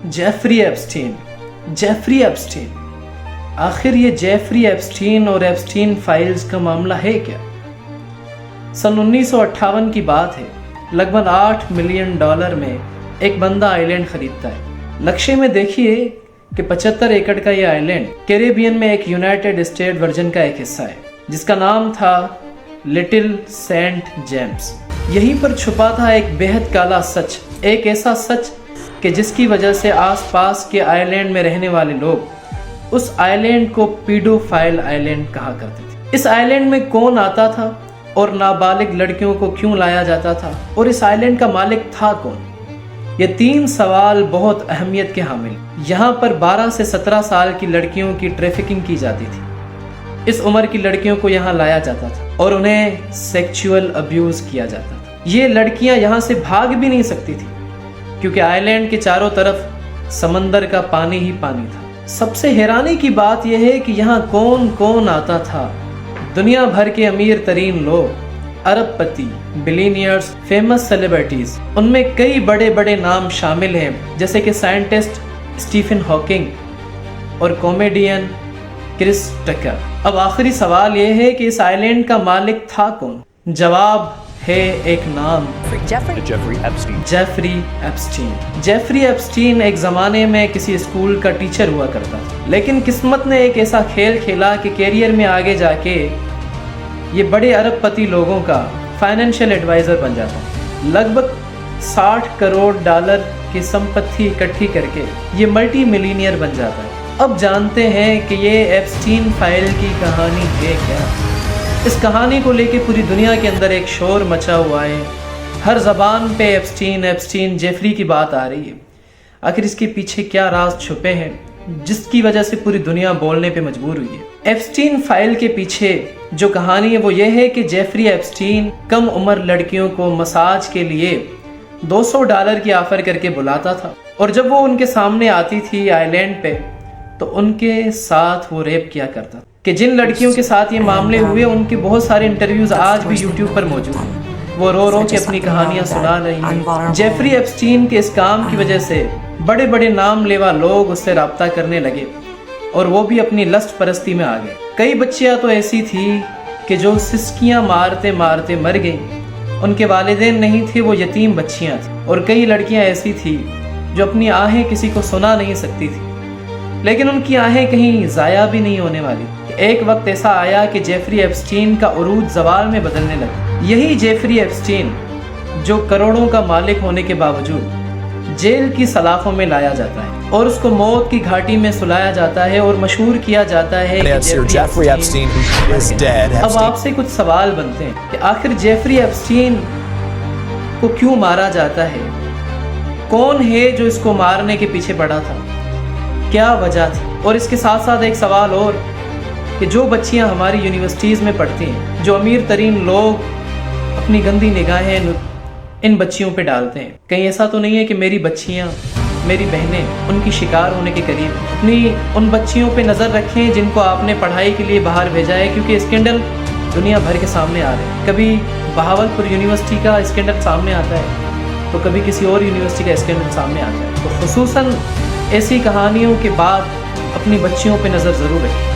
Jeffrey Epstein, Jeffrey Epstein, आखिर ये Jeffrey Epstein और एप्स्टीन फाइल्स का मामला है क्या? सन 1958 की बात है। लगभग $8 मिलियन में एक बंदा आइलैंड खरीदता है। नक्शे में देखिए कि 75 एकड़ का यह आइलैंड कैरेबियन में एक यूनाइटेड स्टेट वर्जन का एक हिस्सा है, जिसका नाम था लिटिल सेंट जेम्स। यहीं पर छुपा था एक बेहद काला सच, एक ऐसा सच कि जिसकी वजह से आसपास के आइलैंड में रहने वाले लोग उस आइलैंड को पीडोफाइल आइलैंड कहा करते थे। इस आइलैंड में कौन आता था और नाबालिग लड़कियों को क्यों लाया जाता था, और इस आइलैंड का मालिक था कौन? ये 3 सवाल बहुत अहमियत के हामिल। यहाँ पर 12 से 17 साल की लड़कियों की ट्रैफिकिंग की जाती थी। इस उम्र की लड़कियों को यहाँ लाया जाता था और उन्हें सेक्सुअल अब्यूज किया जाता था। ये लड़कियाँ यहाँ से भाग भी नहीं सकती थी क्योंकि आइलैंड के चारों तरफ समंदर का पानी ही पानी था। सबसे हैरानी की बात यह है कि यहाँ कौन कौन आता था। दुनिया भर के अमीर तरीन लोग, अरबपति, बिलियनियर्स, फेमस सेलिब्रिटीज, उनमें कई बड़े बड़े नाम शामिल हैं, जैसे कि साइंटिस्ट स्टीफन हॉकिंग और कॉमेडियन क्रिस टकर। अब आखिरी सवाल यह है कि इस आइलैंड का मालिक था कौन? जवाब है एक नाम, जेफरी एप्स्टीन। जेफरी एप्स्टीन एक ज़माने में किसी स्कूल का टीचर हुआ करता था, लेकिन किस्मत ने एक ऐसा खेल खेला कि कैरियर में आगे जाके ये बड़े अरबपति लोगों का फाइनेंशियल एडवाइज़र बन जाता है। लगभग $60 करोड़ की संपत्ति इकट्ठी करके ये मल्टी मिलीनियर बन जाता है। अब जानते हैं कि ये एप्स्टीन फाइल की कहानी है क्या। इस कहानी को लेके पूरी दुनिया के अंदर एक शोर मचा हुआ है। हर ज़बान पे एप्स्टीन, एप्स्टीन, जेफरी की बात आ रही है। आखिर इसके पीछे क्या राज छुपे हैं जिसकी वजह से पूरी दुनिया बोलने पे मजबूर हुई है? एप्स्टीन फाइल के पीछे जो कहानी है वो ये है कि जेफरी एप्स्टीन कम उम्र लड़कियों को मसाज के लिए $200 की ऑफर करके बुलाता था, और जब वो उनके सामने आती थी आइलैंड पे तो उनके साथ वो रेप किया करता। कि जिन लड़कियों के साथ ये मामले हुए उनके बहुत सारे इंटरव्यूज आज भी यूट्यूब पर मौजूद हैं। वो रो रो के अपनी कहानियां सुना रही हैं। जेफरी एप्स्टीन के इस काम की वजह से बड़े बड़े नाम लेवा लोग उससे राब्ता करने लगे और वो भी अपनी लस्ट परस्ती में आ गए। कई बच्चियां तो ऐसी थी कि जो सिसकियां मारते मारते मर गई। उनके वालिदैन नहीं थे, वो यतीम बच्चियां थी। और कई लड़कियां ऐसी थी जो अपनी आहें किसी को सुना नहीं सकती थी, लेकिन उनकी आहें कहीं ज़ाया भी नहीं होने वाली। एक वक्त ऐसा आया कि जेफरी एप्स्टीन का उरूज ज़वाल में बदलने लगा। यही जेफरी एप्स्टीन जो करोड़ों का मालिक होने के बावजूद जेल की सलाखों में लाया जाता है और उसको मौत की घाटी में सुलाया जाता है और मशहूर किया जाता है कि जेफरी एप्स्टीन is dead। अब आपसे कुछ सवाल बनते हैं कि आखिर जेफरी एप्स्टीन को क्यों मारा जाता है? कौन है जो इसको मारने के पीछे पड़ा था? क्या वजह थी? और इसके साथ साथ एक सवाल और कि जो बच्चियां हमारी यूनिवर्सिटीज़ में पढ़ती हैं, जो अमीर तरीन लोग अपनी गंदी निगाहें इन बच्चियों पे डालते हैं, कहीं ऐसा तो नहीं है कि मेरी बच्चियां, मेरी बहनें उनकी शिकार होने के करीब? अपनी उन बच्चियों पे नज़र रखें जिनको आपने पढ़ाई के लिए बाहर भेजा है, क्योंकि स्कैंडल दुनिया भर के सामने आ रहे हैं। कभी बहावलपुर यूनिवर्सिटी का स्कैंडल सामने आता है तो कभी किसी और यूनिवर्सिटी का स्कैंडल सामने आता है। तो खुसूसन ऐसी कहानियों के बाद अपनी बच्चियों पे नज़र ज़रूर रखें।